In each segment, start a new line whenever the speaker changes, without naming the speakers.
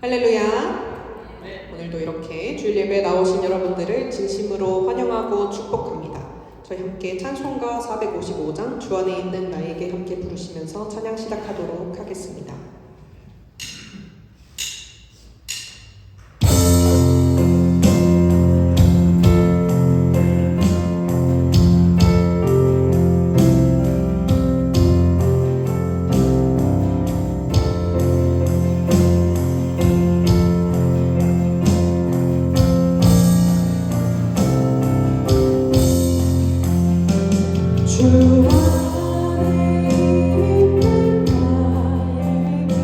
할렐루야. 오늘도 이렇게 주일 예배에 나오신 여러분들을 진심으로 환영하고 축복합니다. 저희 함께 찬송가 455장 주 안에 있는 나에게 함께 부르시면서 찬양 시작하도록 하겠습니다. 주 안에 있는 나에게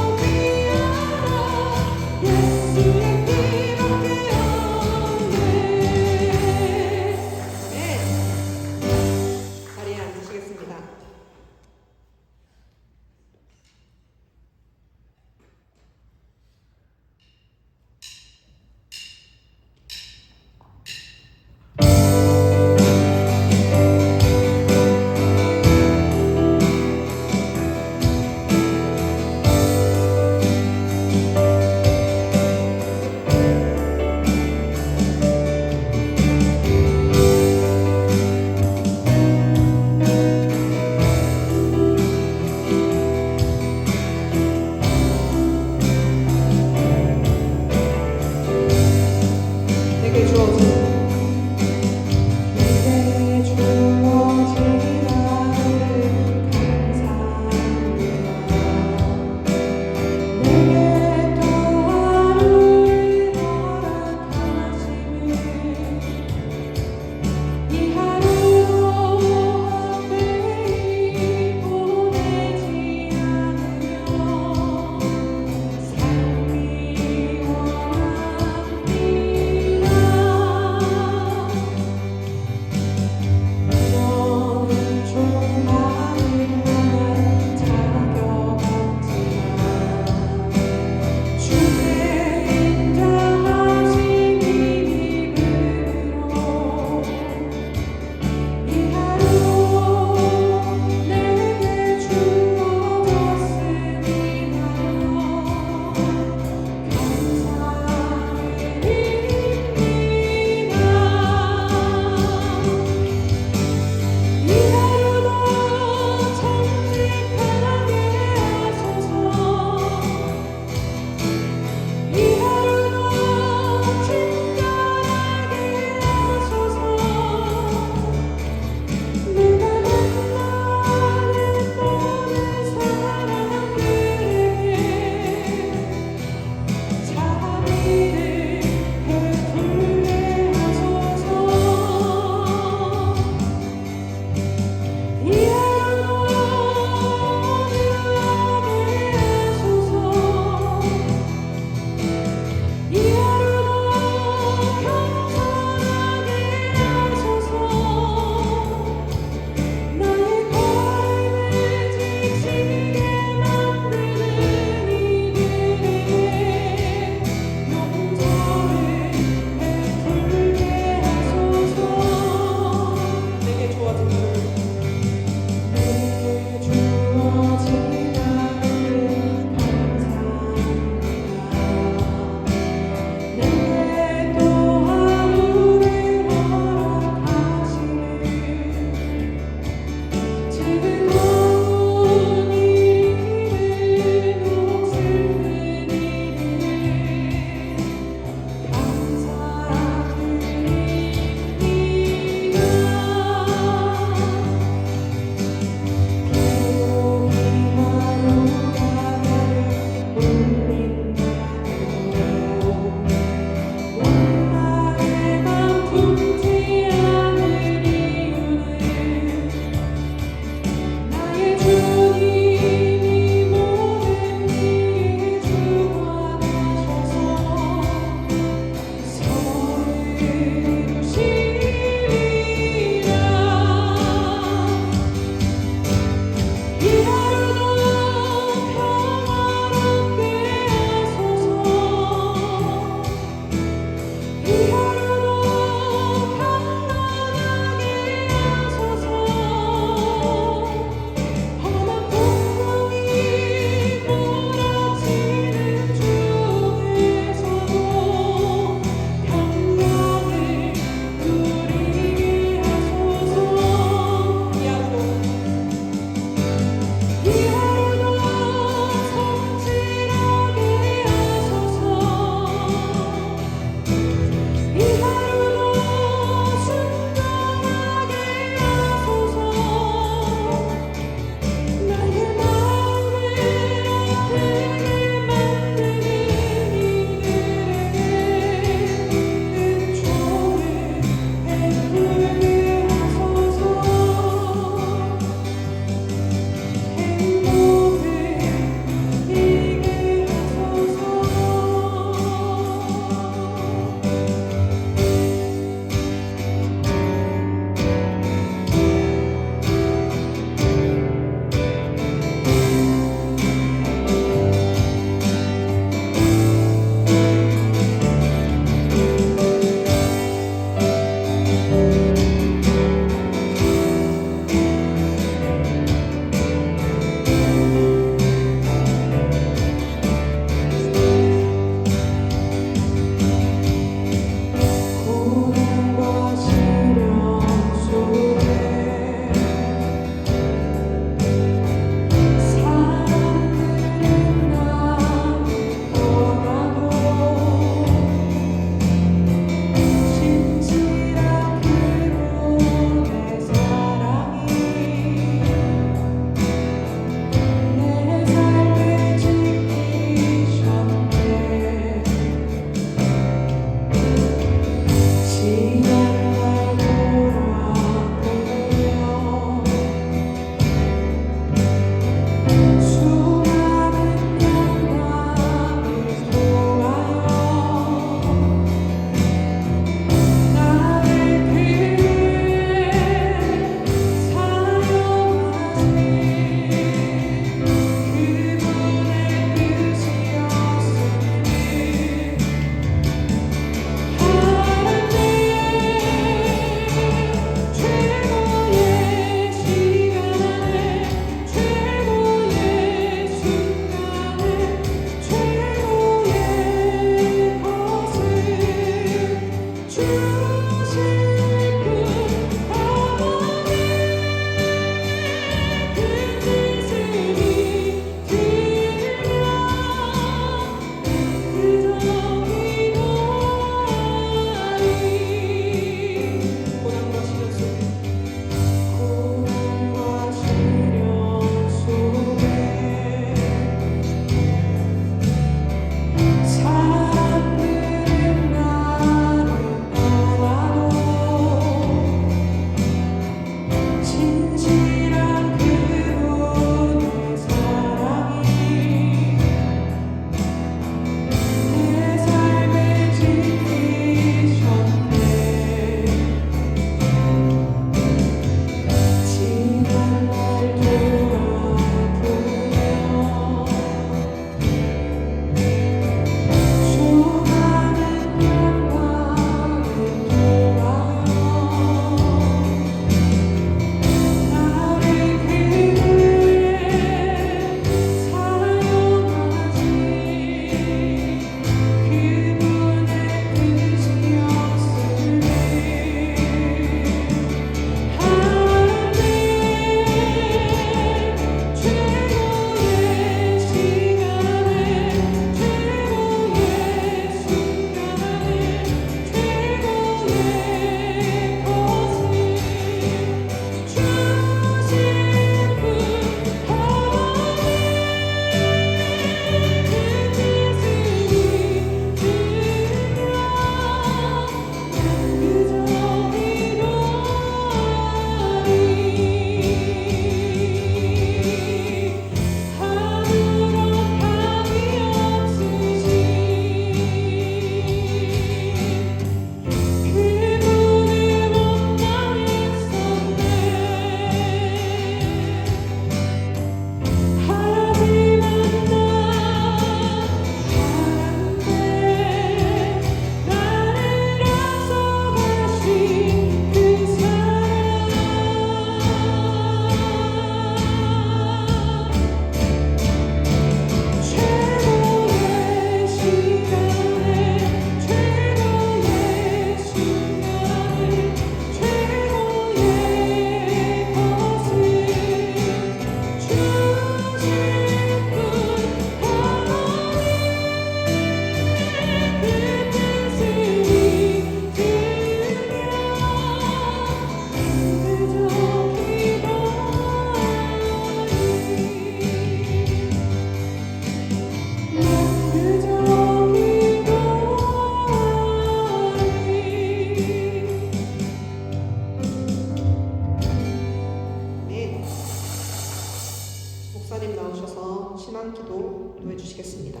목사님 나오셔서 신앙기도 인도해 주시겠습니다.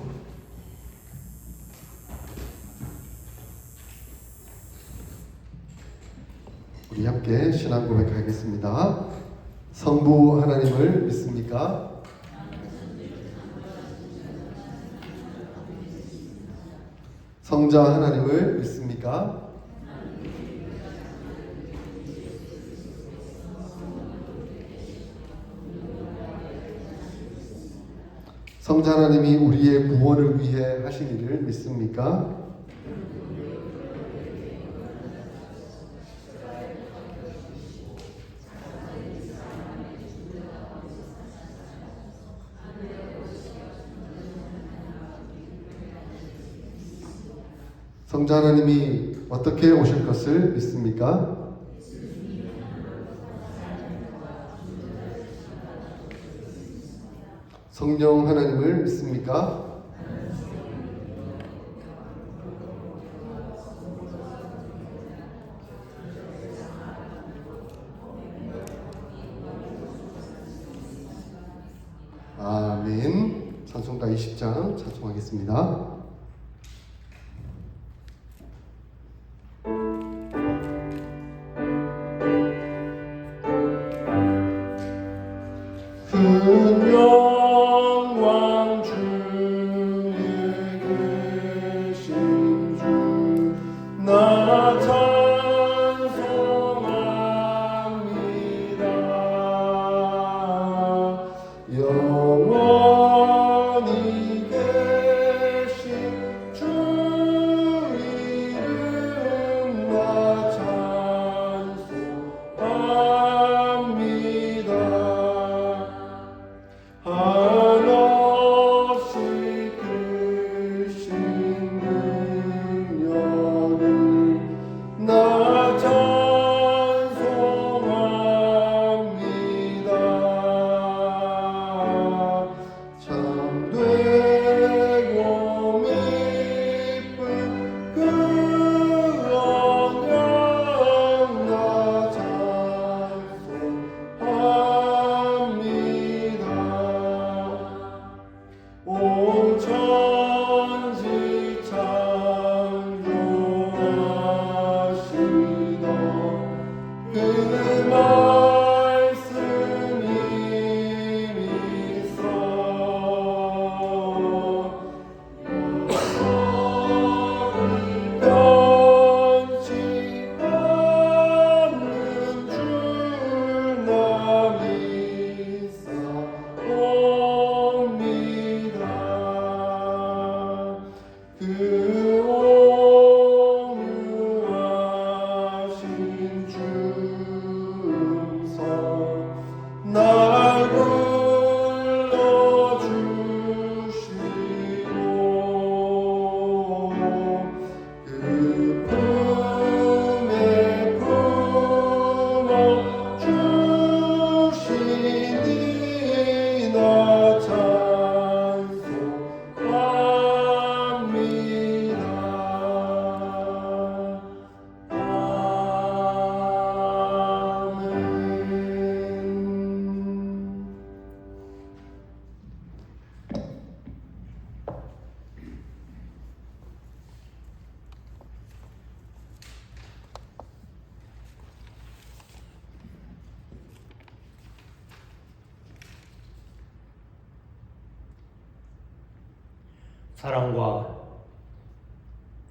우리 함께 신앙 고백하겠습니다. 성부 하나님을 믿습니까? 성자 하나님을 믿습니까? 성자 하나님이 우리의 구원을 위해 하신 일을 믿습니까? 성자 하나님이 어떻게 오실 것을 믿습니까? 성령 하나님을 믿습니까? 아멘. 찬송가 20장 찬송하겠습니다. 큰 영광 주에 계신 주 나 찬송합니다. 영원히 계신 주 이름 나 찬송합니다. 한없이 크신 능력을 나 찬송합니다. 참되고 미쁜 그 언약 나 찬송합니다. 온 천지 창조하시던 그 말씀이 있어 변치 않는 줄 나 믿사옵니다. 그 온유하신 중성 날 불러주시고 그 품에 품어주시니 나 찬송합니다. 아멘.
사랑과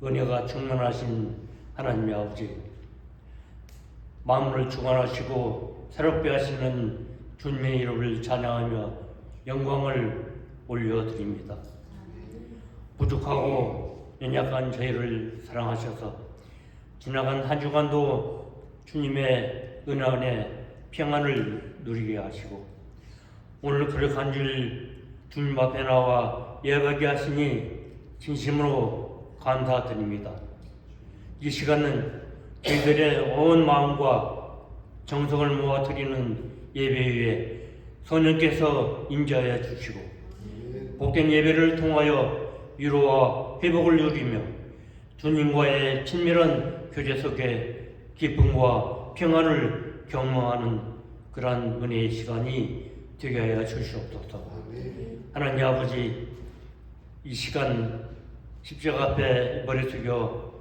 은혜가 충만하신 하나님의 아버지, 만물을 주관하시고 새롭게 하시는 주님의 이름을 찬양하며 영광을 올려드립니다. 부족하고 연약한 저희를 사랑하셔서 지나간 한 주간도 주님의 은혜 안에 평안을 누리게 하시고 오늘 거룩한 줄 주님 앞에 나와 예배하게 하시니 진심으로 감사드립니다. 이 시간은 저희들의 온 마음과 정성을 모아 드리는 예배 위에 성령께서 임재하여 주시고 복된 예배를 통하여 위로와 회복을 누리며 주님과의 친밀한 교제 속에 기쁨과 평안을 경험하는 그러한 은혜의 시간이 되게 하여 주시옵소서.
아멘.
하나님 아버지, 이 시간 십자가 앞에 머리 숙여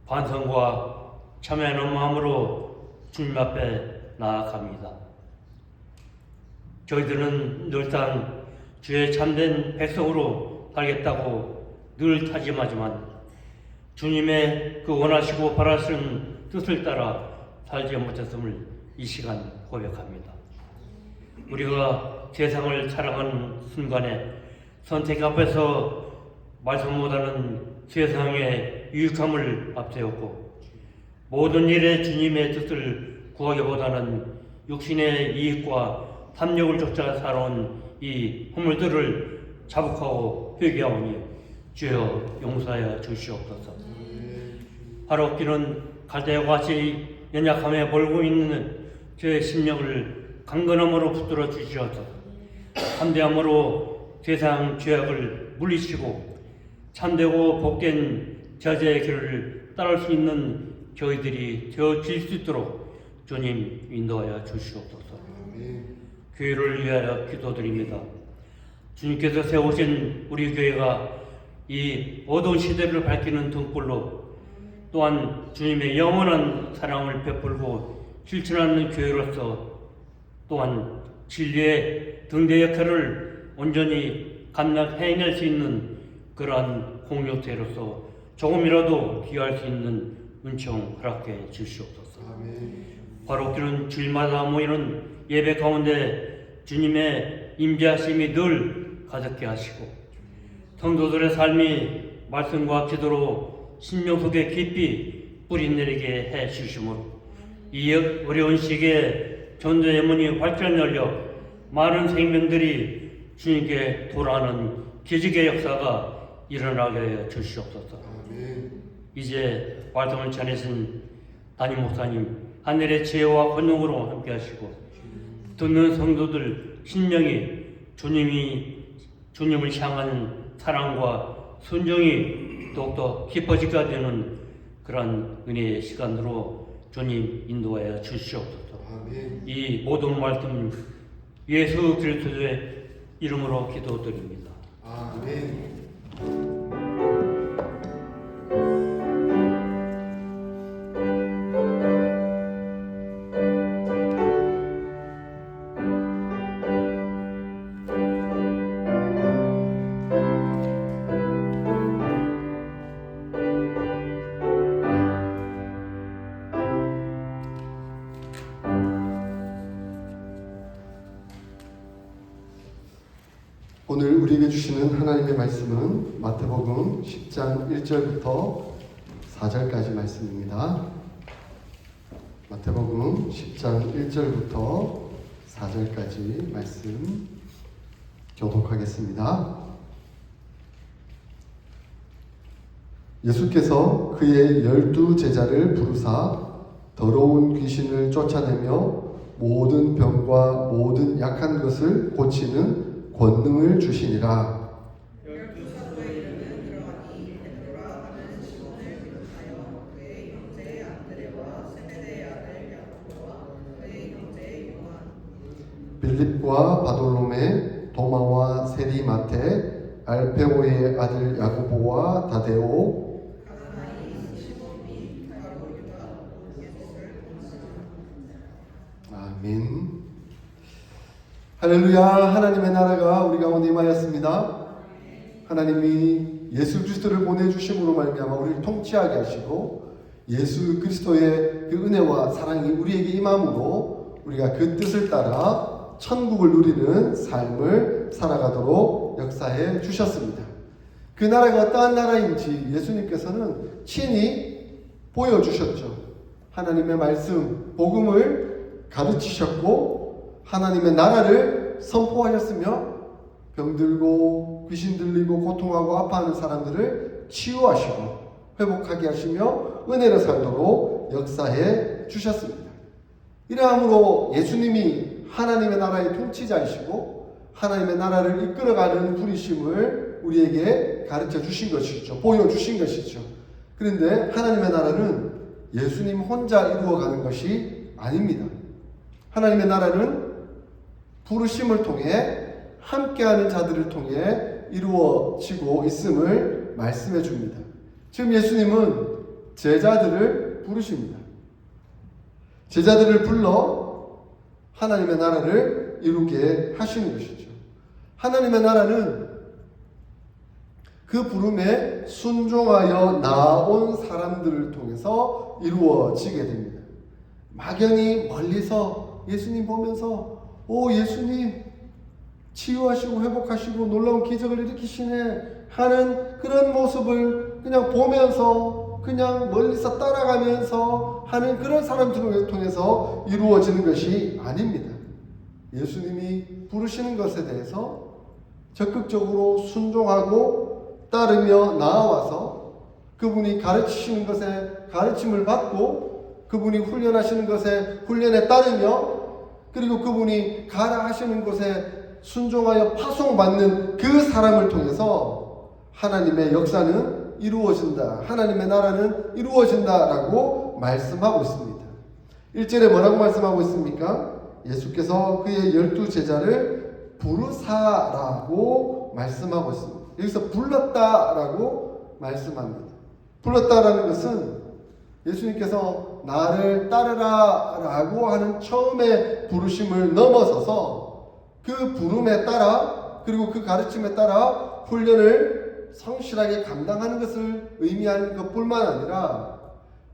반성과 참회하는 마음으로 주님 앞에 나아갑니다. 저희들은 늘상 주의 참된 백성으로 살겠다고 늘 다짐하지만 주님의 그 원하시고 바라시는 뜻을 따라 살지 못했음을 이 시간 고백합니다. 우리가 세상을 살아가는 순간에 선택 앞에서 말씀보다는 세상의 유익함을 앞세웠고 모든 일에 주님의 뜻을 구하기보다는 육신의 이익과 탐욕을 쫓아 살아온 이 허물들을 자복하고 회개하오니 주여 용서하여 주시옵소서. 하루없기는 갈대와 같이 연약함에 몰고 있는 저의 심령을 강건함으로 붙들어 주시어서 참되함으로 세상 죄악을 물리치고 참되고 복된 저자의 길을 따를 수 있는 저희들이 되어질 수 있도록 주님 인도하여 주시옵소서. 교회를 위하여 기도드립니다. 주님께서 세우신 우리 교회가 이 어두운 시대를 밝히는 등불로 또한 주님의 영원한 사랑을 베풀고 실천하는 교회로서 또한 진리의 등대 역할을 온전히 감당해낼 수 있는 그러한 공동체로서 조금이라도 기여할 수 있는 은총 허락해 주시옵소서. 바로 그런 주일마다 모이는 예배 가운데 주님의 임재하심이 늘 가득해 하시고 성도들의 삶이 말씀과 기도로 심령 속에 깊이 뿌리내리게 해 주시므로 이 어려운 시기에 전도의 문이 활짝 열려 많은 생명들이 주님께 돌아오는 기적의 역사가 일어나게 하여 주시옵소서. 이제 말씀을 전해신 담임 목사님 하늘의 지혜와 권능으로 함께 하시고 듣는 성도들 심령이 주님을 향하는 사랑과 순종이 더욱더 깊어지게 되는 그러한 은혜의 시간으로 주님 인도하여 주시옵소서. 이 모든 말씀 예수 그리스도의 이름으로 기도드립니다.
아멘. 오늘 우리에게 주시는 하나님의 말씀은 마태복음 10장 1절부터 4절까지 말씀입니다. 마태복음 10장 1절부터 4절까지 말씀 교독하겠습니다. 예수께서 그의 12제자를 부르사 더러운 귀신을 쫓아내며 모든 병과 모든 약한 것을 고치는 권능을 주시니라.
12사도의 이름은 이러하니 베드로라 하는 시몬을 비롯하여 그의 형제 안드레와 세베대의 아들 야고보와 그의 형제 요한
빌립과 바돌로메, 도마와 세리마테, 알페오의 아들 야고보와 다데오,
가나나이 시몬 및 가룟 유다 예수를
아멘. 할렐루야. 하나님의 나라가 우리 가운데 임하였습니다. 하나님이 예수 그리스도를 보내주심으로 말미암아 우리를 통치하게 하시고 예수 그리스도의 그 은혜와 사랑이 우리에게 임함으로 우리가 그 뜻을 따라 천국을 누리는 삶을 살아가도록 역사해 주셨습니다. 그 나라가 어떠한 나라인지 예수님께서는 친히 보여주셨죠. 하나님의 말씀, 복음을 가르치셨고 하나님의 나라를 선포하셨으며 병들고 귀신 들리고 고통하고 아파하는 사람들을 치유하시고 회복하게 하시며 은혜를 살도록 역사해 주셨습니다. 이러함으로 예수님이 하나님의 나라의 통치자이시고 하나님의 나라를 이끌어가는 분이심을 우리에게 가르쳐 주신 것이죠. 보여주신 것이죠. 그런데 하나님의 나라는 예수님 혼자 이루어가는 것이 아닙니다. 하나님의 나라는 부르심을 통해 함께하는 자들을 통해 이루어지고 있음을 말씀해 줍니다. 지금 예수님은 제자들을 부르십니다. 제자들을 불러 하나님의 나라를 이루게 하시는 것이죠. 하나님의 나라는 그 부름에 순종하여 나온 사람들을 통해서 이루어지게 됩니다. 막연히 멀리서 예수님 보면서 오 예수님 치유하시고 회복하시고 놀라운 기적을 일으키시네 하는 그런 모습을 그냥 보면서 그냥 멀리서 따라가면서 하는 그런 사람들을 통해서 이루어지는 것이 아닙니다. 예수님이 부르시는 것에 대해서 적극적으로 순종하고 따르며 나아와서 그분이 가르치시는 것에 가르침을 받고 그분이 훈련하시는 것에 훈련에 따르며 그리고 그분이 가라 하시는 것에 순종하여 파송받는 그 사람을 통해서 하나님의 역사는 이루어진다. 하나님의 나라는 이루어진다라고 말씀하고 있습니다. 1절에 뭐라고 말씀하고 있습니까? 예수께서 그의 12제자를 부르사라고 말씀하고 있습니다. 여기서 불렀다라고 말씀합니다. 불렀다라는 것은 예수님께서 나를 따르라라고 하는 처음의 부르심을 넘어서서 그 부름에 따라 그리고 그 가르침에 따라 훈련을 성실하게 감당하는 것을 의미하는 것뿐만 아니라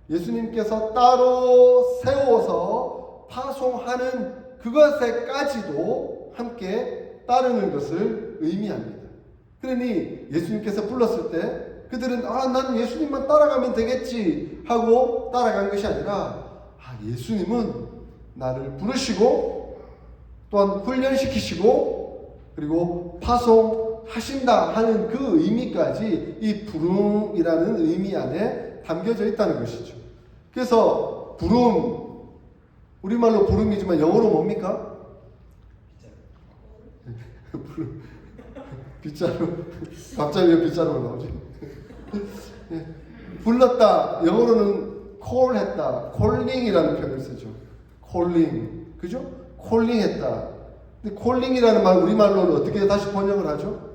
예수님께서 따로 세워서 파송하는 그것에까지도 함께 따르는 것을 의미합니다. 그러니 예수님께서 불렀을 때 그들은 난 예수님만 따라가면 되겠지 하고 따라간 것이 아니라 예수님은 나를 부르시고 또한 훈련시키시고 그리고 파송하신다 하는 그 의미까지 이 부름이라는 의미 안에 담겨져 있다는 것이죠. 그래서 부름, 우리말로 부름이지만 영어로 뭡니까? 빗자루. 갑자기 왜 빗자루가 나오지? 불렀다. 영어로는 call 했다. calling이라는 표현을 쓰죠. calling. 그죠? calling 했다. 근데 calling이라는 말 우리말로는 어떻게 다시 번역을 하죠?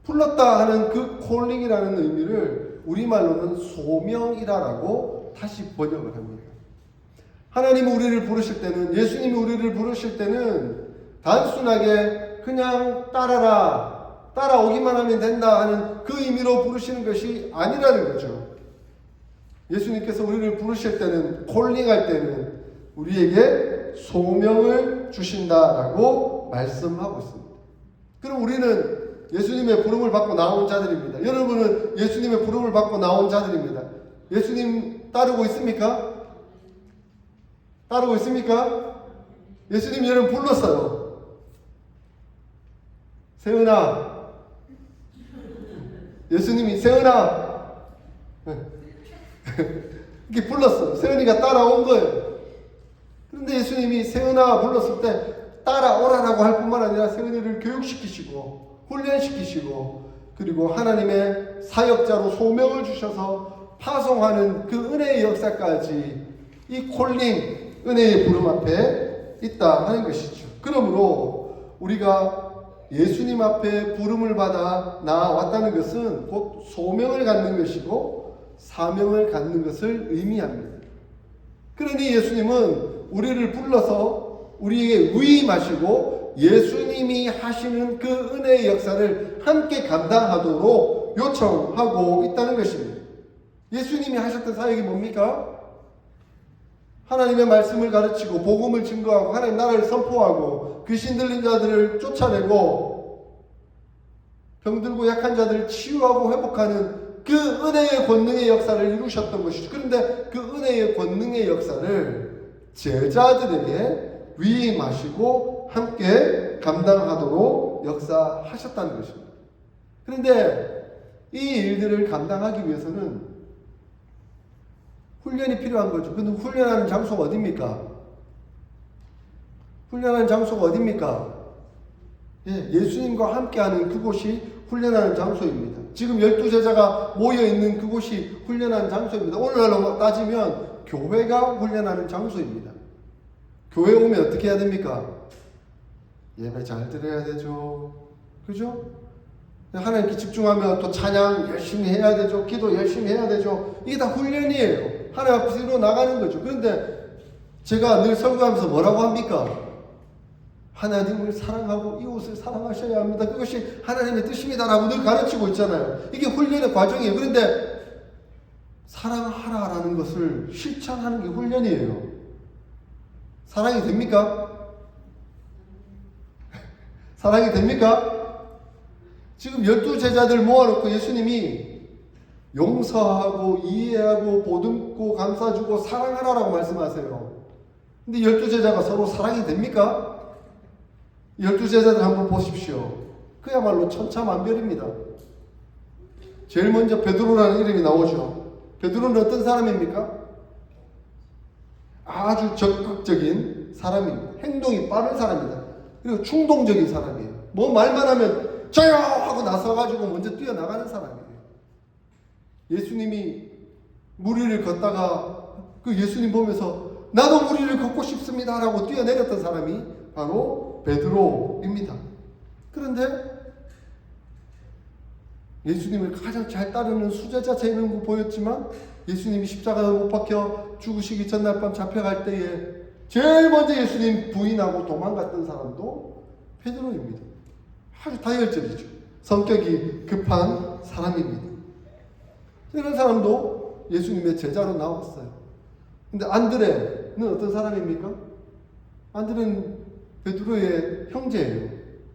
불렀다 하는 그 calling이라는 의미를 우리말로는 소명이라고 다시 번역을 합니다. 하나님이 우리를 부르실 때는, 예수님이 우리를 부르실 때는 단순하게 그냥 따라오기만 하면 된다 하는 그 의미로 부르시는 것이 아니라는 거죠. 예수님께서 우리를 부르실 때는, 콜링할 때는 우리에게 소명을 주신다라고 말씀하고 있습니다. 그럼 우리는 예수님의 부름을 받고 나온 자들입니다. 여러분은 예수님의 부름을 받고 나온 자들입니다. 예수님 따르고 있습니까? 따르고 있습니까? 예수님 여러분 불렀어요. 세은아, 예수님이 세은아 이렇게 불렀어요. 세은이가 따라온 거예요. 그런데 예수님이 세은아 불렀을 때 따라오라라고 할 뿐만 아니라 세은이를 교육시키시고 훈련시키시고 그리고 하나님의 사역자로 소명을 주셔서 파송하는 그 은혜의 역사까지 이 콜링, 은혜의 부름 앞에 있다 하는 것이죠. 그러므로 우리가 예수님 앞에 부름을 받아 나왔다는 것은 곧 소명을 갖는 것이고 사명을 갖는 것을 의미합니다. 그러니 예수님은 우리를 불러서 우리에게 위임하시고 예수님이 하시는 그 은혜의 역사를 함께 감당하도록 요청하고 있다는 것입니다. 예수님이 하셨던 사역이 뭡니까? 하나님의 말씀을 가르치고 복음을 증거하고 하나님 나라를 선포하고 귀신 들린 자들을 쫓아내고 병들고 약한 자들을 치유하고 회복하는 그 은혜의 권능의 역사를 이루셨던 것이죠. 그런데 그 은혜의 권능의 역사를 제자들에게 위임하시고 함께 감당하도록 역사하셨다는 것입니다. 그런데 이 일들을 감당하기 위해서는 훈련이 필요한 거죠. 근데 훈련하는 장소가 어딥니까? 훈련하는 장소가 어딥니까? 예수님과 함께하는 그곳이 훈련하는 장소입니다. 지금 12제자가 모여있는 그곳이 훈련하는 장소입니다. 오늘날로 따지면 교회가 훈련하는 장소입니다. 교회 오면 어떻게 해야 됩니까? 예배 잘 드려야 되죠. 그죠? 하나님께 집중하며 또 찬양 열심히 해야 되죠. 기도 열심히 해야 되죠. 이게 다 훈련이에요. 하나님 앞에서 이루어 나가는 거죠. 그런데 제가 늘 설교하면서 뭐라고 합니까? 하나님을 사랑하고 이웃을 사랑하셔야 합니다. 그것이 하나님의 뜻입니다라고 늘 가르치고 있잖아요. 이게 훈련의 과정이에요. 그런데 사랑하라라는 것을 실천하는 게 훈련이에요. 사랑이 됩니까? 사랑이 됩니까? 지금 12제자들 모아놓고 예수님이 용서하고 이해하고 보듬고 감싸주고 사랑하라라고 말씀하세요. 근데 12제자가 서로 사랑이 됩니까? 12제자들 한번 보십시오. 그야말로 천차만별입니다. 제일 먼저 베드로라는 이름이 나오죠. 베드로는 어떤 사람입니까? 아주 적극적인 사람입니다. 행동이 빠른 사람입니다. 그리고 충동적인 사람이에요. 뭐 말만 하면 저요! 하고 나서가지고 먼저 뛰어나가는 사람이에요. 예수님이 무리를 걷다가 그 예수님 보면서 나도 무리를 걷고 싶습니다 라고 뛰어내렸던 사람이 바로 베드로입니다. 그런데 예수님을 가장 잘 따르는 수제자 재능도 보였지만 예수님이 십자가에 못 박혀 죽으시기 전날 밤 잡혀갈 때에 제일 먼저 예수님 부인하고 도망갔던 사람도 베드로입니다. 아주 다혈질이죠. 성격이 급한 사람입니다. 이런 사람도 예수님의 제자로 나왔어요. 근데 안드레는 어떤 사람입니까? 안드레는 베드로의 형제예요.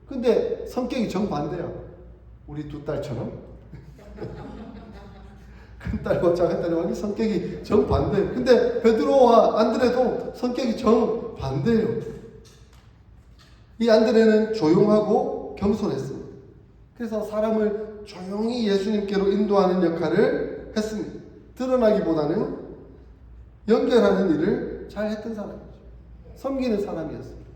근데 성격이 정반대야. 우리 두 딸처럼. 큰 딸과 작은 딸이 완전 성격이 정반대예요. 근데 베드로와 안드레도 성격이 정반대예요. 이 안드레는 조용하고 겸손했습니다. 그래서 사람을 조용히 예수님께로 인도하는 역할을 했습니다. 드러나기보다는 연결하는 일을 잘 했던 사람이죠. 섬기는 사람이었습니다.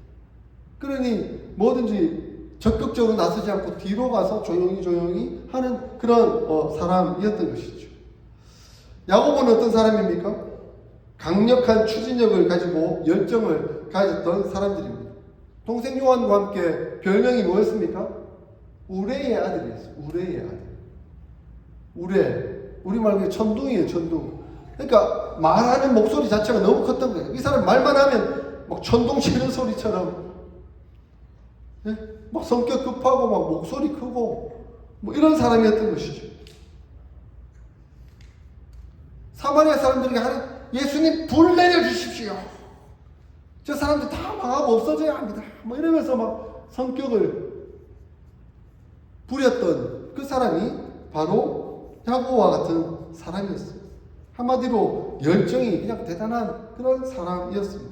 그러니 뭐든지 적극적으로 나서지 않고 뒤로 가서 조용히 하는 그런 사람이었던 것이죠. 야고보는 어떤 사람입니까? 강력한 추진력을 가지고 열정을 가졌던 사람들입니다. 동생 요한과 함께 별명이 뭐였습니까? 우레의 아들이었어요. 우레의 아들. 우레. 우리말로 천둥이에요, 천둥. 그러니까 말하는 목소리 자체가 너무 컸던 거예요. 이 사람 말만 하면 막 천둥 치는 소리처럼, 예? 막 성격 급하고 막 목소리 크고 뭐 이런 사람이었던 것이죠. 사마리아 사람들에게 예수님 불 내려주십시오. 저 사람들 다 망하고 없어져야 합니다. 뭐 이러면서 막 성격을 부렸던 그 사람이 바로 야고보와 같은 사람이었어요. 한마디로 열정이 그냥 대단한 그런 사람이었습니다.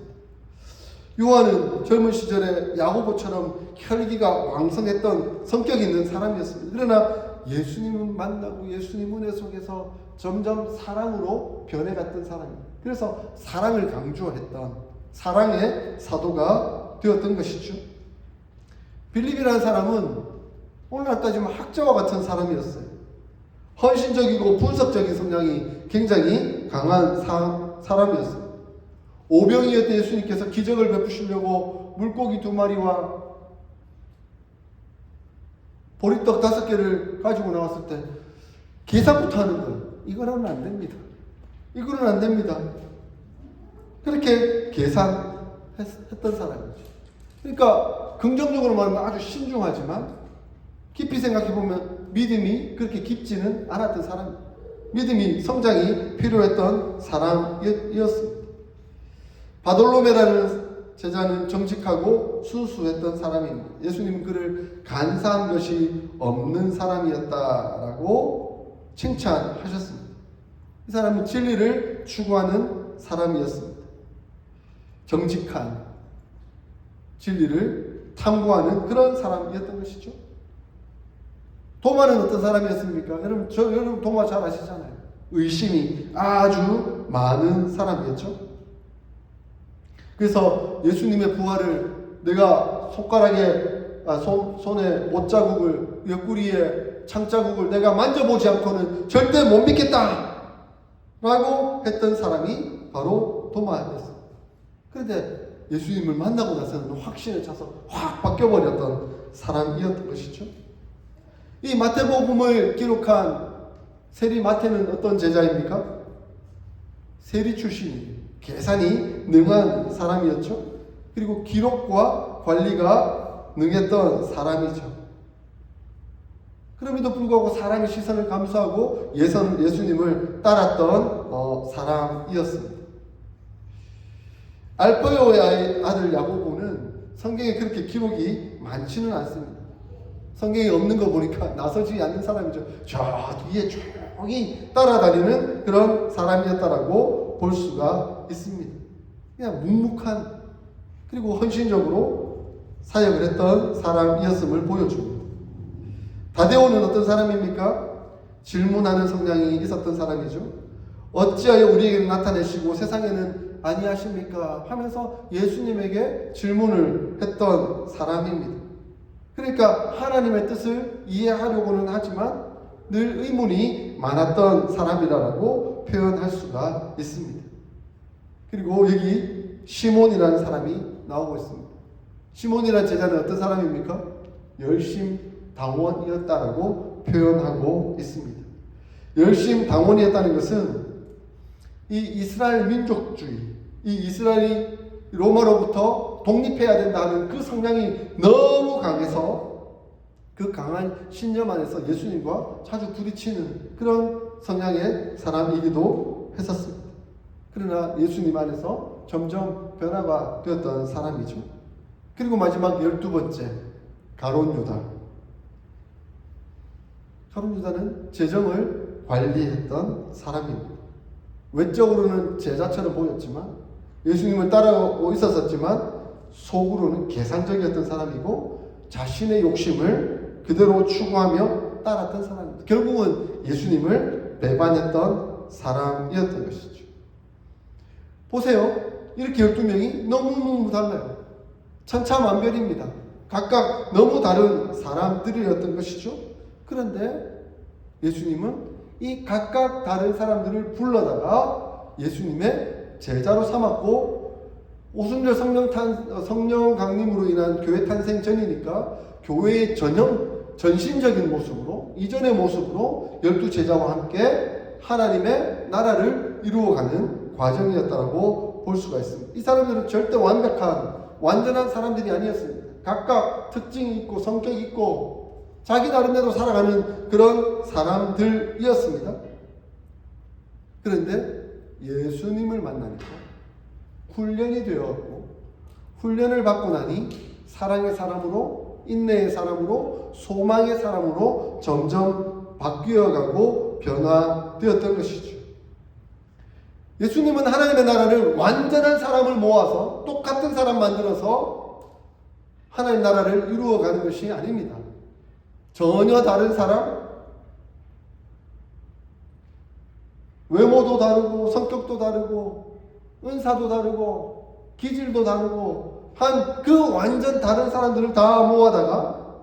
요한은 젊은 시절에 야고보처럼 혈기가 왕성했던 성격이 있는 사람이었습니다. 그러나 예수님을 만나고 예수님 은혜 속에서 점점 사랑으로 변해갔던 사람입니다. 그래서 사랑을 강조했던 사랑의 사도가 되었던 것이죠. 빌립이라는 사람은 오늘날 따지면 학자와 같은 사람이었어요. 헌신적이고 분석적인 성향이 굉장히 강한 사람이었어요. 오병이었던 예수님께서 기적을 베푸시려고 물고기 2마리와 보리떡 5개를 가지고 나왔을 때 계산부터 하는 거예요. 이거는 안 됩니다. 이거는 안 됩니다. 그렇게 계산했던 사람이죠. 그러니까 긍정적으로 말하면 아주 신중하지만 깊이 생각해보면 믿음이 그렇게 깊지는 않았던 사람, 믿음이 성장이 필요했던 사람이었습니다. 바돌로메라는 제자는 정직하고 순수했던 사람입니다. 예수님은 그를 간사한 것이 없는 사람이었다라고 칭찬하셨습니다. 이 사람은 진리를 추구하는 사람이었습니다. 정직한 진리를 탐구하는 그런 사람이었던 것이죠. 도마는 어떤 사람이었습니까? 여러분 도마 잘 아시잖아요. 의심이 아주 많은 사람이었죠. 그래서 예수님의 부활을 내가 손에 못자국을, 옆구리에 창자국을 내가 만져보지 않고는 절대 못 믿겠다 라고 했던 사람이 바로 도마였어요. 그런데 예수님을 만나고 나서는 확신에 차서 확 바뀌어버렸던 사람이었던 것이죠. 이 마태복음을 기록한 세리 마태는 어떤 제자입니까? 세리 출신이에요. 계산이 능한 사람이었죠. 그리고 기록과 관리가 능했던 사람이죠. 그럼에도 불구하고 사람의 시선을 감수하고 예수님을 따랐던 사람이었습니다. 알파요의 아들 야고보는 성경에 그렇게 기록이 많지는 않습니다. 성경에 없는 거 보니까 나서지 않는 사람이죠. 저 뒤에 조용히 따라다니는 그런 사람이었다라고 볼 수가 있습니다. 그냥 묵묵한 그리고 헌신적으로 사역을 했던 사람이었음을 보여줍니다. 다데오는 어떤 사람입니까? 질문하는 성향이 있었던 사람이죠. 어찌하여 우리에게 나타내시고 세상에는 아니하십니까? 하면서 예수님에게 질문을 했던 사람입니다. 그러니까 하나님의 뜻을 이해하려고는 하지만 늘 의문이 많았던 사람이라고 표현할 수가 있습니다. 그리고 여기 시몬이라는 사람이 나오고 있습니다. 시몬이라는 제자는 어떤 사람입니까? 열심당원이었다라고 표현하고 있습니다. 열심당원이었다는 것은 이 이스라엘 민족주의, 이 이스라엘이 로마로부터 독립해야 된다는 그 성향이 너무 강해서 그 강한 신념 안에서 예수님과 자주 부딪히는 그런 성향의 사람이기도 했었습니다. 그러나 예수님 안에서 점점 변화가 되었던 사람이죠. 그리고 마지막 12번째 가룟 유다. 가룟 유다는 재정을 관리했던 사람입니다. 외적으로는 제자처럼 보였지만 예수님을 따라오고 있었지만 속으로는 계산적이었던 사람이고 자신의 욕심을 그대로 추구하며 따랐던 사람입니다. 결국은 예수님을 배반했던 사람이었던 것이죠. 보세요. 이렇게 12명이 너무너무 달라요. 천차만별입니다. 각각 너무 다른 사람들이었던 것이죠. 그런데 예수님은 이 각각 다른 사람들을 불러다가 예수님의 제자로 삼았고 오순절 성령 강림으로 인한 교회 탄생 전이니까 교회의 전신적인 모습으로 이전의 모습으로 12제자와 함께 하나님의 나라를 이루어가는 과정이었다고 볼 수가 있습니다. 이 사람들은 절대 완전한 사람들이 아니었습니다. 각각 특징이 있고 성격이 있고 자기 나름대로 살아가는 그런 사람들이었습니다. 그런데 예수님을 만나니까 훈련이 되었고 훈련을 받고 나니 사랑의 사람으로 인내의 사람으로 소망의 사람으로 점점 바뀌어가고 변화되었던 것이죠. 예수님은 하나님의 나라를 완전한 사람을 모아서 똑같은 사람 만들어서 하나님 나라를 이루어가는 것이 아닙니다. 전혀 다른 사람, 외모도 다르고 성격도 다르고 은사도 다르고 기질도 다르고 한 그 완전 다른 사람들을 다 모아다가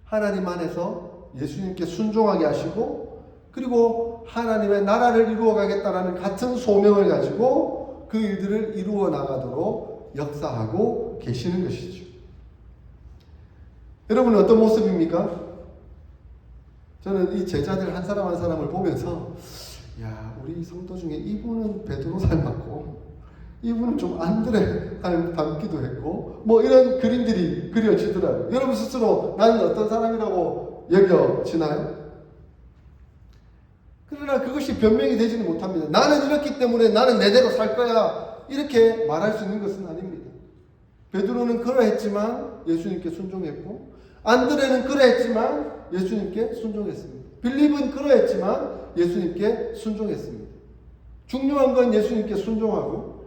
하나님 안에서 예수님께 순종하게 하시고 그리고 하나님의 나라를 이루어 가겠다라는 같은 소명을 가지고 그 일들을 이루어 나가도록 역사하고 계시는 것이죠. 여러분은 어떤 모습입니까? 저는 이 제자들 한 사람 한 사람을 보면서 야, 우리 성도 중에 이분은 베드로 닮았고 이분은 좀 안드레 닮기도 했고 뭐 이런 그림들이 그려지더라고요. 여러분 스스로 나는 어떤 사람이라고 여겨지나요? 그러나 그것이 변명이 되지는 못합니다. 나는 이렇기 때문에 나는 내대로 살 거야 이렇게 말할 수 있는 것은 아닙니다. 베드로는 그러했지만 예수님께 순종했고 안드레는 그러했지만 예수님께 순종했습니다. 빌립은 그러했지만 예수님께 순종했습니다. 중요한 건 예수님께 순종하고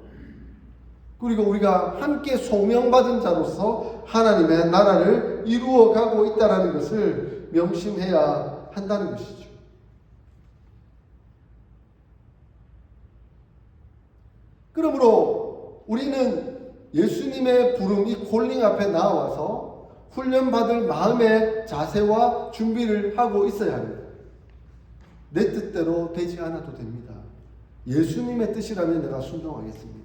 그리고 우리가 함께 소명받은 자로서 하나님의 나라를 이루어가고 있다는 것을 명심해야 한다는 것이죠. 그러므로 우리는 예수님의 부름, 이 콜링 앞에 나와서 훈련받을 마음의 자세와 준비를 하고 있어야 합니다. 내 뜻대로 되지 않아도 됩니다. 예수님의 뜻이라면 내가 순종하겠습니다.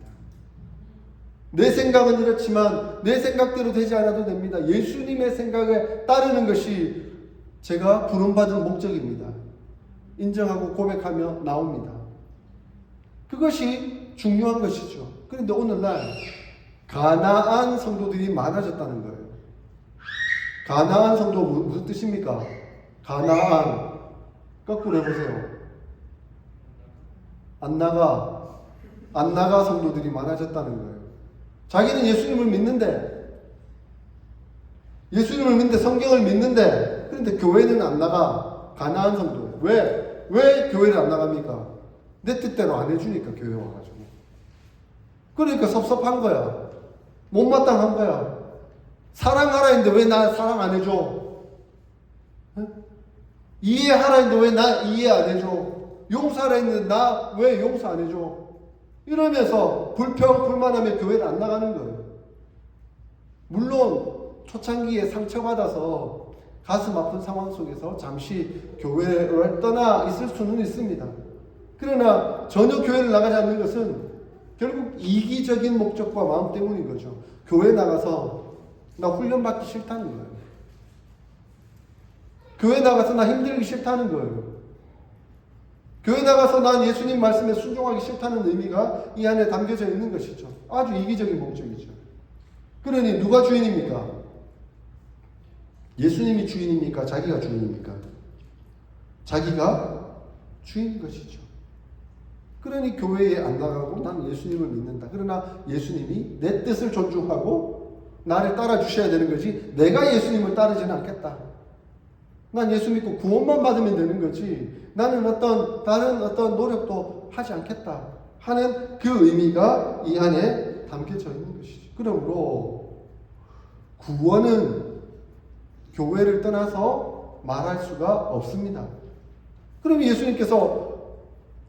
내 생각은 이렇지만 내 생각대로 되지 않아도 됩니다. 예수님의 생각에 따르는 것이 제가 부름받은 목적입니다. 인정하고 고백하며 나옵니다. 그것이 중요한 것이죠. 그런데 오늘날 가나안 성도들이 많아졌다는 거예요. 가나안 성도 무슨 뜻입니까? 가나안 거꾸로 해보세요. 안 나가 성도들이 많아졌다는 거예요. 자기는 예수님을 믿는데 성경을 믿는데 그런데 교회는 안 나가. 가나안 성도. 왜 교회를 안 나갑니까? 내 뜻대로 안 해주니까 교회 와가지고. 그러니까 섭섭한 거야. 못마땅한 거야. 사랑하라 했는데 왜 나 사랑 안 해줘? 이해하라 했는데 왜 나 이해 안 해줘? 용서하라 했는데 나 왜 용서 안 해줘? 이러면서 불평불만하며 교회를 안 나가는 거예요. 물론 초창기에 상처받아서 가슴 아픈 상황 속에서 잠시 교회를 떠나 있을 수는 있습니다. 그러나 전혀 교회를 나가지 않는 것은 결국 이기적인 목적과 마음 때문인 거죠. 교회 나가서 나 훈련받기 싫다는 거예요. 교회 나가서 나 힘들기 싫다는 거예요. 교회 나가서 난 예수님 말씀에 순종하기 싫다는 의미가 이 안에 담겨져 있는 것이죠. 아주 이기적인 목적이죠. 그러니 누가 주인입니까? 예수님이 주인입니까? 자기가 주인입니까? 자기가 주인인 것이죠. 그러니 교회에 안 나가고 난 예수님을 믿는다. 그러나 예수님이 내 뜻을 존중하고 나를 따라 주셔야 되는 거지 내가 예수님을 따르지는 않겠다. 난 예수 믿고 구원만 받으면 되는 거지 나는 다른 어떤 노력도 하지 않겠다 하는 그 의미가 이 안에 담겨져 있는 것이죠. 그러므로 구원은 교회를 떠나서 말할 수가 없습니다. 그럼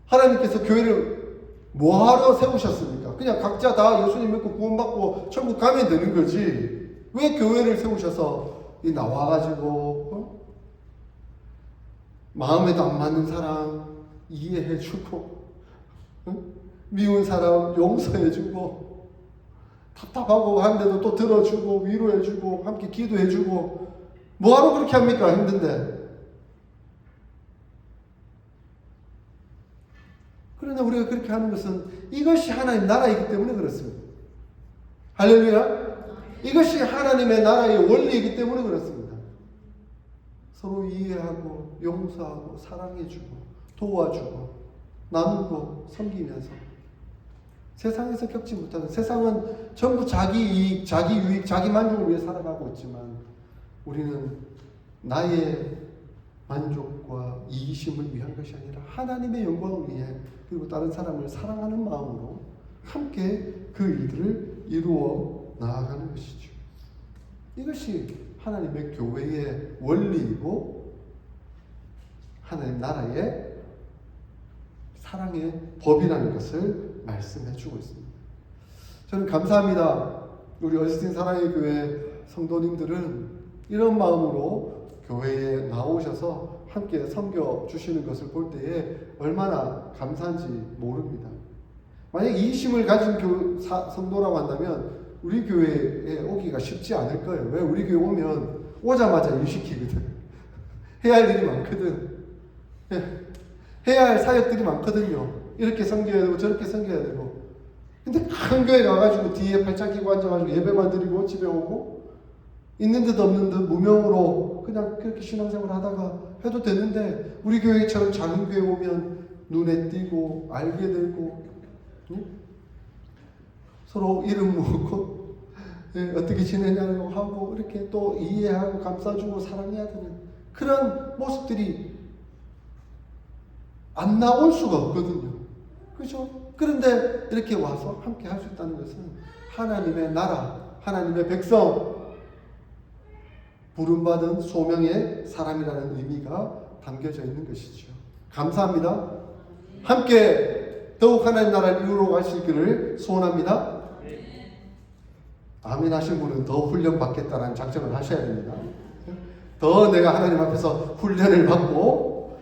하나님께서 교회를 뭐하러 세우셨습니까? 그냥 각자 다 예수님 믿고 구원받고 천국 가면 되는 거지. 왜 교회를 세우셔서 나와가지고 마음에도 안 맞는 사람 이해해주고 미운 사람 용서해주고 답답하고 한데도 또 들어주고 위로해주고 함께 기도해주고 뭐하러 그렇게 합니까? 힘든데. 그러나 우리가 그렇게 하는 것은 이것이 하나님 나라이기 때문에 그렇습니다. 할렐루야. 이것이 하나님의 나라의 원리이기 때문에 그렇습니다. 서로 이해하고 용서하고 사랑해주고 도와주고 나누고 섬기면서 세상에서 겪지 못하는 세상은 전부 자기 이익, 자기 유익, 자기 만족을 위해 살아가고 있지만 우리는 나의 만족과 이기심을 위한 것이 아니라 하나님의 영광을 위해 그리고 다른 사람을 사랑하는 마음으로 함께 그 일들을 이루어 나아가는 것이죠. 이것이 하나님의 교회의 원리이고 하나님 나라의 사랑의 법이라는 것을 말씀해 주고 있습니다. 저는 감사합니다. 우리 어시스팅 사랑의 교회 성도님들은 이런 마음으로 교회에 나오셔서 함께 섬겨 주시는 것을 볼 때에 얼마나 감사한지 모릅니다. 만약 이심을 가진 성도라고 한다면 우리 교회에 오기가 쉽지 않을 거예요. 왜? 우리 교회 오면 오자마자 일 시키거든. 해야 할 일이 많거든. 해야 할 사역들이 많거든요. 이렇게 섬겨야 되고 저렇게 섬겨야 되고. 근데 큰 교회 가가지고 뒤에 팔짱 끼고 앉아가지고 예배만 드리고 집에 오고 있는 듯 없는 듯 무명으로 그냥 그렇게 신앙생활 하다가 해도 되는데 우리 교회처럼 작은 교회 오면 눈에 띄고 알게 되고 서로 이름 묻고 어떻게 지내냐고 하고 이렇게 또 이해하고 감싸주고 사랑해야 되는 그런 모습들이 안 나올 수가 없거든요. 그렇죠? 그런데 이렇게 와서 함께 할 수 있다는 것은 하나님의 나라, 하나님의 백성, 부름받은 소명의 사람이라는 의미가 담겨져 있는 것이죠. 감사합니다. 함께 더욱 하나님 나라를 이루러 가실 길을 소원합니다. 아멘 하신 분은 더 훈련 받겠다는 작정을 하셔야 됩니다. 더 내가 하나님 앞에서 훈련을 받고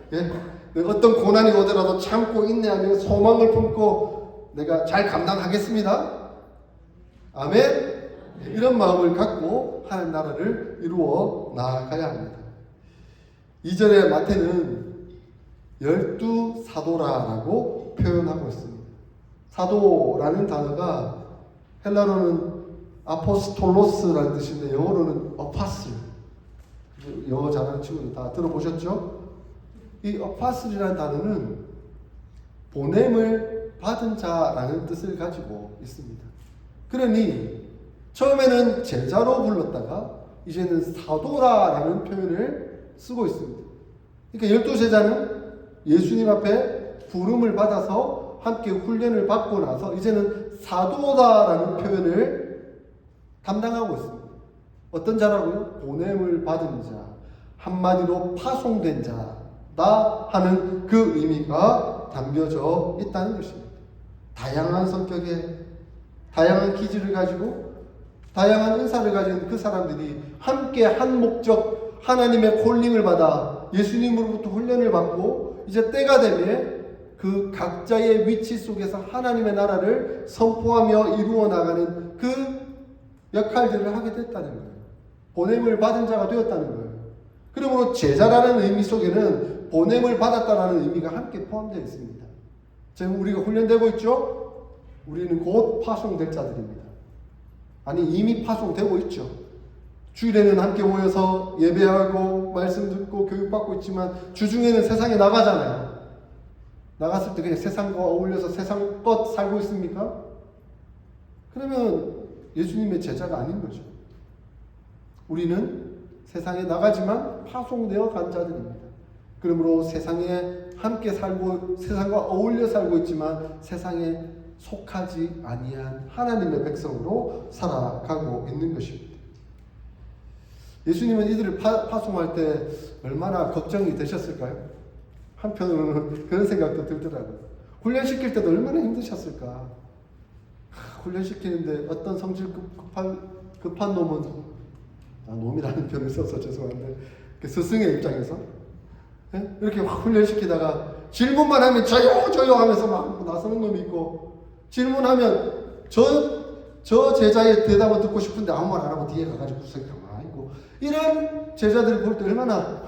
어떤 고난이 오더라도 참고 인내하며 소망을 품고 내가 잘 감당하겠습니다. 아멘? 이런 마음을 갖고 하나님 나라를 이루어 나아가야 합니다. 2절에 마태는 12사도라고 표현하고 있습니다. 사도라는 단어가 헬라로는 아포스톨로스라는 뜻인데 영어로는 어파슬. 영어 잘하는 친구들 다 들어보셨죠? 이 어파슬이라는 단어는 보냄을 받은 자라는 뜻을 가지고 있습니다. 그러니 처음에는 제자로 불렀다가 이제는 사도라라는 표현을 쓰고 있습니다. 그러니까 12제자는 예수님 앞에 부름을 받아서 함께 훈련을 받고 나서 이제는 사도다라는 표현을 담당하고 있습니다. 어떤 자라고요? 보냄을 받은 자, 한마디로 파송된 자다 하는 그 의미가 담겨져 있다는 것입니다. 다양한 성격의 다양한 기질을 가지고 다양한 은사를 가진 그 사람들이 함께 한 목적, 하나님의 콜링을 받아 예수님으로부터 훈련을 받고 이제 때가 되면 그 각자의 위치 속에서 하나님의 나라를 선포하며 이루어 나가는 그 역할들을 하게 됐다는 거예요. 보냄을 받은 자가 되었다는 거예요. 그러므로 제자라는 의미 속에는 보냄을 받았다라는 의미가 함께 포함되어 있습니다. 지금 우리가 훈련되고 있죠? 우리는 곧 파송될 자들입니다. 아니 이미 파송되고 있죠. 주일에는 함께 모여서 예배하고 말씀 듣고 교육받고 있지만 주중에는 세상에 나가잖아요. 나갔을 때 그냥 세상과 어울려서 세상껏 살고 있습니까? 그러면 예수님의 제자가 아닌 거죠. 우리는 세상에 나가지만 파송되어 간 자들입니다. 그러므로 세상에 함께 살고 세상과 어울려 살고 있지만 세상에 속하지 아니한 하나님의 백성으로 살아가고 있는 것입니다. 예수님은 이들을 파송할 때 얼마나 걱정이 되셨을까요? 한편으로는 그런 생각도 들더라고요. 훈련시킬 때도 얼마나 힘드셨을까? 훈련시키는데 어떤 성질 급한 놈은 놈이라는 표현을 써서 죄송한데 스승의 입장에서 이렇게 확 훈련시키다가 질문만 하면 저요 하면서 막 나서는 놈이 있고 질문하면 저 제자의 대답을 듣고 싶은데 아무 말 안 하고 뒤에 가가지고 구석에 가만히 있고 이런 제자들을 볼 때 얼마나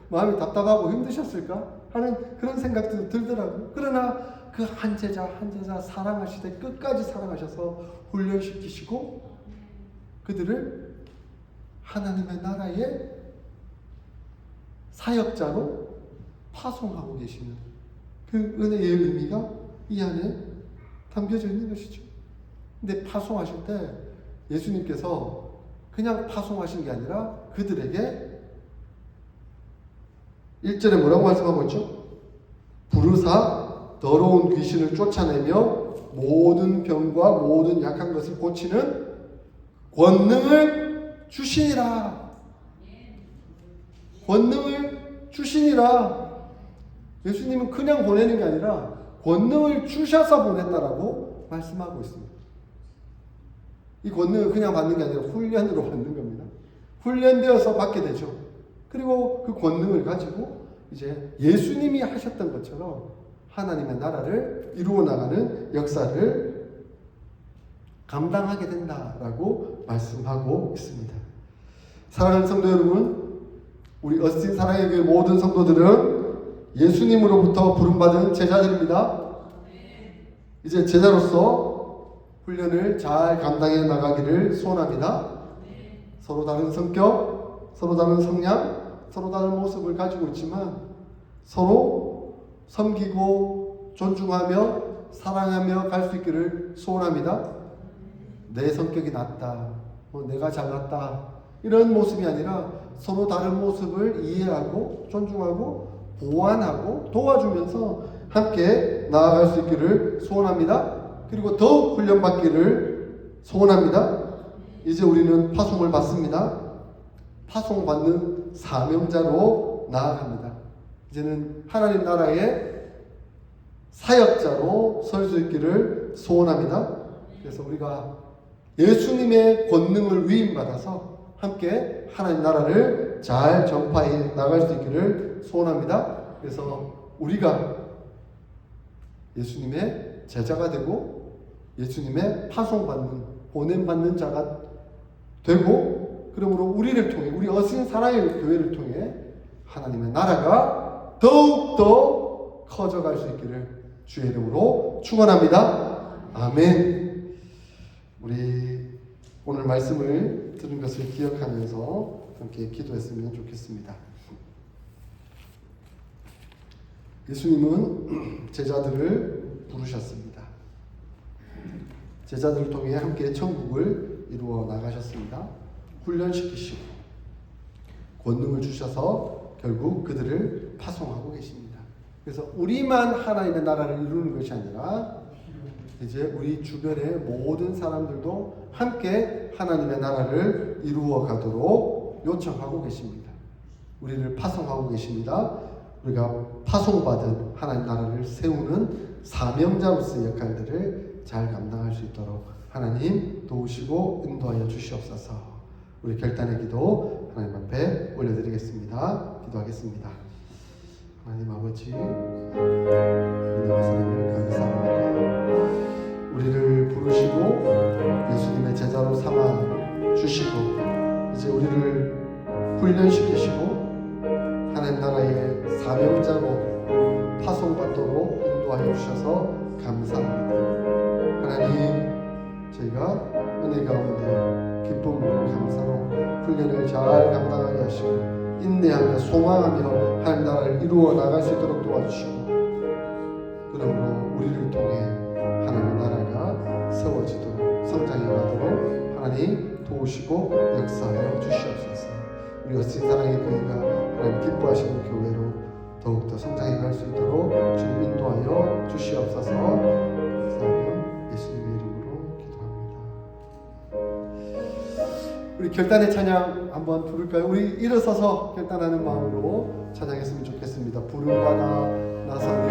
마음이 답답하고 힘드셨을까 하는 그런 생각도 들더라고요. 그러나 그 한 제자 한 제자 사랑하시되 끝까지 사랑하셔서 훈련시키시고 그들을 하나님의 나라의 사역자로 파송하고 계시는 그 은혜의 의미가 이 안에 담겨져 있는 것이죠. 근데 파송하실 때 예수님께서 그냥 파송하신 게 아니라 그들에게 1절에 뭐라고 말씀하고 있죠? 부르사 더러운 귀신을 쫓아내며 모든 병과 모든 약한 것을 고치는 권능을 주시니라. 권능을 주시니라. 예수님은 그냥 보내는 게 아니라 권능을 주셔서 보냈다라고 말씀하고 있습니다. 이 권능을 그냥 받는 게 아니라 훈련으로 받는 겁니다. 훈련되어서 받게 되죠. 그리고 그 권능을 가지고 이제 예수님이 하셨던 것처럼 하나님의 나라를 이루어 나가는 역사를 감당하게 된다라고 말씀하고 있습니다. 사랑하는 성도 여러분, 우리 어스틴 사랑의 교회 모든 성도들은 예수님으로부터 부름받은 제자들입니다. 이제 제자로서 훈련을 잘 감당해 나가기를 소원합니다. 서로 다른 성격, 서로 다른 성향, 서로 다른 모습을 가지고 있지만 서로 섬기고 존중하며 사랑하며 갈 수 있기를 소원합니다. 내 성격이 낫다, 내가 잘났다 이런 모습이 아니라 서로 다른 모습을 이해하고 존중하고 보완하고 도와주면서 함께 나아갈 수 있기를 소원합니다. 그리고 더욱 훈련받기를 소원합니다. 이제 우리는 파송을 받습니다. 파송받는 사명자로 나아갑니다. 이제는 하나님 나라의 사역자로 설 수 있기를 소원합니다. 그래서 우리가 예수님의 권능을 위임받아서 함께 하나님 나라를 잘 전파해 나갈 수 있기를 소원합니다. 그래서 우리가 예수님의 제자가 되고 예수님의 파송받는 보냄받는 자가 되고, 그러므로 우리를 통해, 우리 어신 사랑의 교회를 통해 하나님의 나라가 더욱더 커져갈 수 있기를 주의 이름으로 축원합니다. 아멘. 우리 오늘 말씀을 들은 것을 기억하면서 함께 기도했으면 좋겠습니다. 예수님은 제자들을 부르셨습니다. 제자들을 통해 함께 천국을 이루어 나가셨습니다. 훈련시키시고 권능을 주셔서 결국 그들을 파송하고 계십니다. 그래서 우리만 하나님의 나라를 이루는 것이 아니라 이제 우리 주변의 모든 사람들도 함께 하나님의 나라를 이루어 가도록 요청하고 계십니다. 우리를 파송하고 계십니다. 우리가 파송받은 하나님 나라를 세우는 사명자로서의 역할들을 잘 감당할 수 있도록 하나님 도우시고 인도하여 주시옵소서. 우리 결단의 기도 하나님 앞에 올려드리겠습니다. 기도하겠습니다. 하나님 아버지, 은혜와 사랑을 감사합니다. 우리를 부르시고 예수님의 제자로 삼아 주시고 이제 우리를 훈련시키시고 하나님 나라의 사명자로 파송받도록 인도하여 주셔서 감사합니다. 하나님, 저희가 은혜 가운데 기쁨으로 감사로 훈련을 잘 감당하게 하시고 인내하며 소망하며 하나님 나라를 이루어 나갈 수 있도록 도와주시고, 그러므로 우리를 통해 하나님의 나라가 세워지도록 성장해 가도록 하나님 도우시고 역사하여 주시옵소서. 우리 어린 사랑의 교회가 하나님 기뻐하시는 교회로 더욱더 성장해 갈 수 있도록 주님 인도하여 주시옵소서. 감사하며 예수님의 이름으로 기도합니다. 우리 결단의 찬양 한번 부를까요? 우리 일어서서 결단하는 마음으로 찬양했으면 좋겠습니다. 부름받아 나서니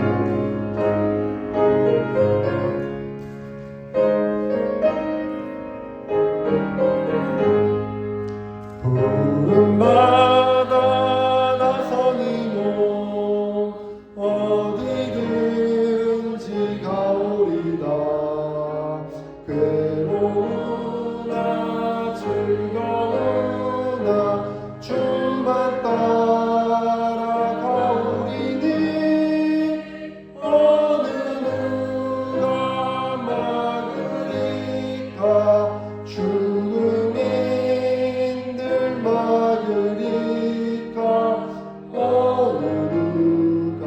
부름받아 나서니모 어디든지 가오리다. 괴로우나 즐거우나 주만 따라 가오리니 어느 누가 막으리까. 죽음인들 막으리까. 어느 누가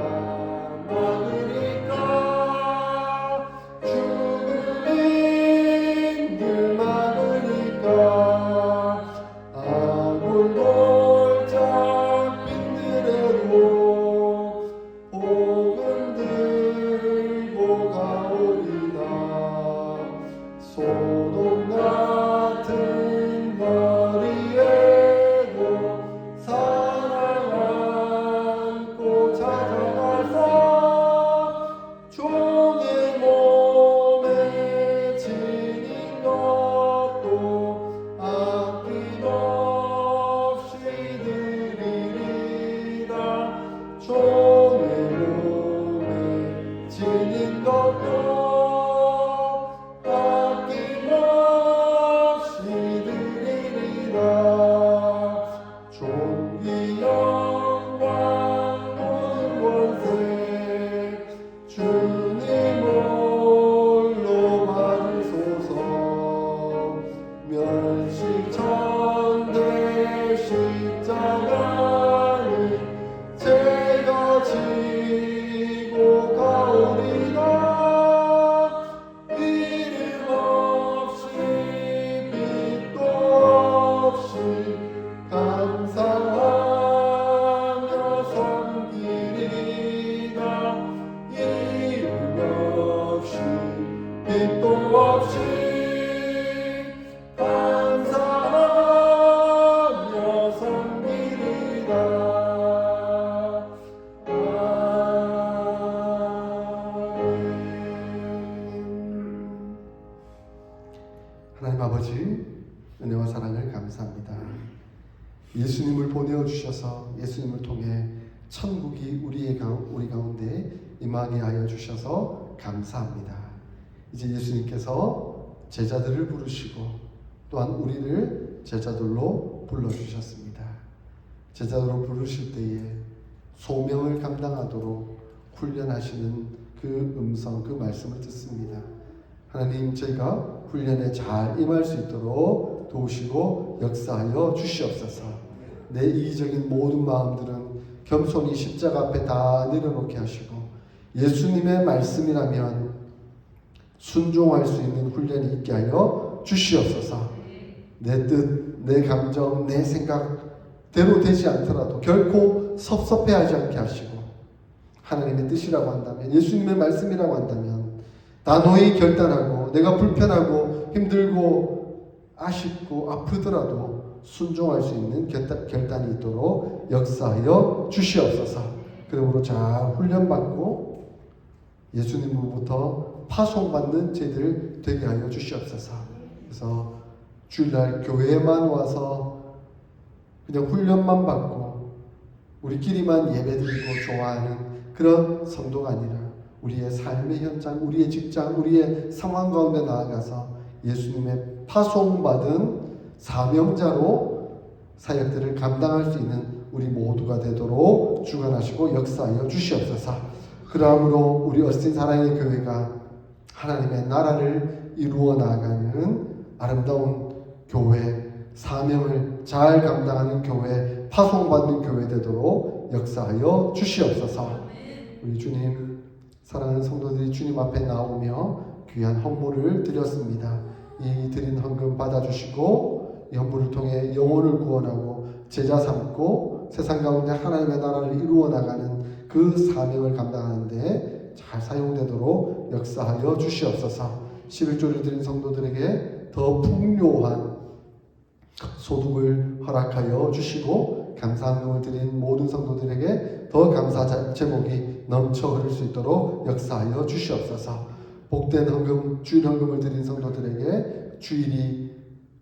막으리까. 죽음인들 막으리까. 아골골 잡힌들에도 복음 들고 가오리다. 소돔 같은 거리에도 사랑 안고 찾아가서 종의 몸에 지닌 것도 아낌없이 드리리다. 종의 몸에 지닌 것도 아낌없이 드리리다. 존귀 영광 권세 주님 홀로 받으소서. 멸시천대 십자가를 제가 지고 가오리다. 이름 없이 빛도 없이 감사하며 섬기리다. 이름 없이 빛도 없이 감사하며 섬기리다. 아멘. 하나님 아버지, 은혜와 사랑을 감사합니다. 예수님을 보내어 주셔서 예수님을 통해 천국이 우리 가운데 임하게 하여 주셔서 감사합니다. 이제 예수님께서 제자들을 부르시고 또한 우리를 제자들로 불러주셨습니다. 제자들로 부르실 때에 소명을 감당하도록 훈련하시는 그 음성, 그 말씀을 듣습니다. 하나님, 저희가 훈련에 잘 임할 수 있도록 도우시고 역사하여 주시옵소서. 내 이기적인 모든 마음들은 겸손히 십자가 앞에 다 내려놓게 하시고 예수님의 말씀이라면 순종할 수 있는 훈련이 있게 하여 주시옵소서. 내 뜻, 내 감정, 내 생각대로 되지 않더라도 결코 섭섭해하지 않게 하시고 하나님의 뜻이라고 한다면, 예수님의 말씀이라고 한다면 단호히 결단하고 내가 불편하고 힘들고 아쉽고 아프더라도 순종할 수 있는 결단이 있도록 역사하여 주시옵소서. 그러므로 잘 훈련받고 예수님으로부터 파송받는 저희들 되게 하여 주시옵소서. 그래서 주일날 교회만 와서 그냥 훈련만 받고 우리끼리만 예배드리고 좋아하는 그런 성도가 아니라 우리의 삶의 현장, 우리의 직장, 우리의 상황 가운데 나아가서 예수님의 파송받은 사명자로 사역들을 감당할 수 있는 우리 모두가 되도록 주관하시고 역사하여 주시옵소서. 그러므로 우리 어스틴 사랑의 교회가 하나님의 나라를 이루어 나가는 아름다운 교회, 사명을 잘 감당하는 교회, 파송받는 교회 되도록 역사하여 주시옵소서. 우리 주님, 사랑하는 성도들이 주님 앞에 나오며 귀한 헌물을 드렸습니다. 이 드린 헌금 받아주시고 이 헌물을 통해 영혼을 구원하고 제자 삼고 세상 가운데 하나님의 나라를 이루어 나가는 그 사명을 감당하는데 잘 사용되도록 역사하여 주시옵소서. 11조를 드린 성도들에게 더 풍요한 소득을 허락하여 주시고 감사함을 드린 모든 성도들에게 더 감사 제목이 넘쳐 흐를 수 있도록 역사하여 주시옵소서. 복된 헌금, 주일 헌금을 드린 성도들에게 주일이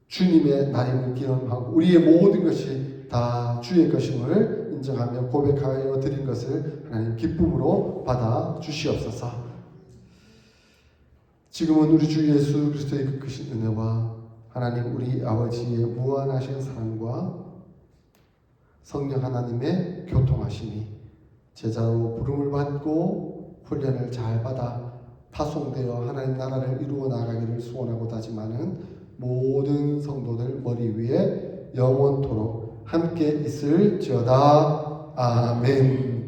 주님의 날임을 기념하고 우리의 모든 것이 다 주의 것임을 인정하며 고백하여 드린 것을 하나님 기쁨으로 받아 주시옵소서. 지금은 우리 주 예수 그리스도의 그 크신 은혜와 하나님 우리 아버지의 무한하신 사랑과 성령 하나님의 교통하심이 제자로 부름을 받고 훈련을 잘 받아 파송되어 하나님 나라를 이루어 나가기를 소원하고 다짐하는 모든 성도들 머리 위에 영원토록 함께 있을지어다. 아멘.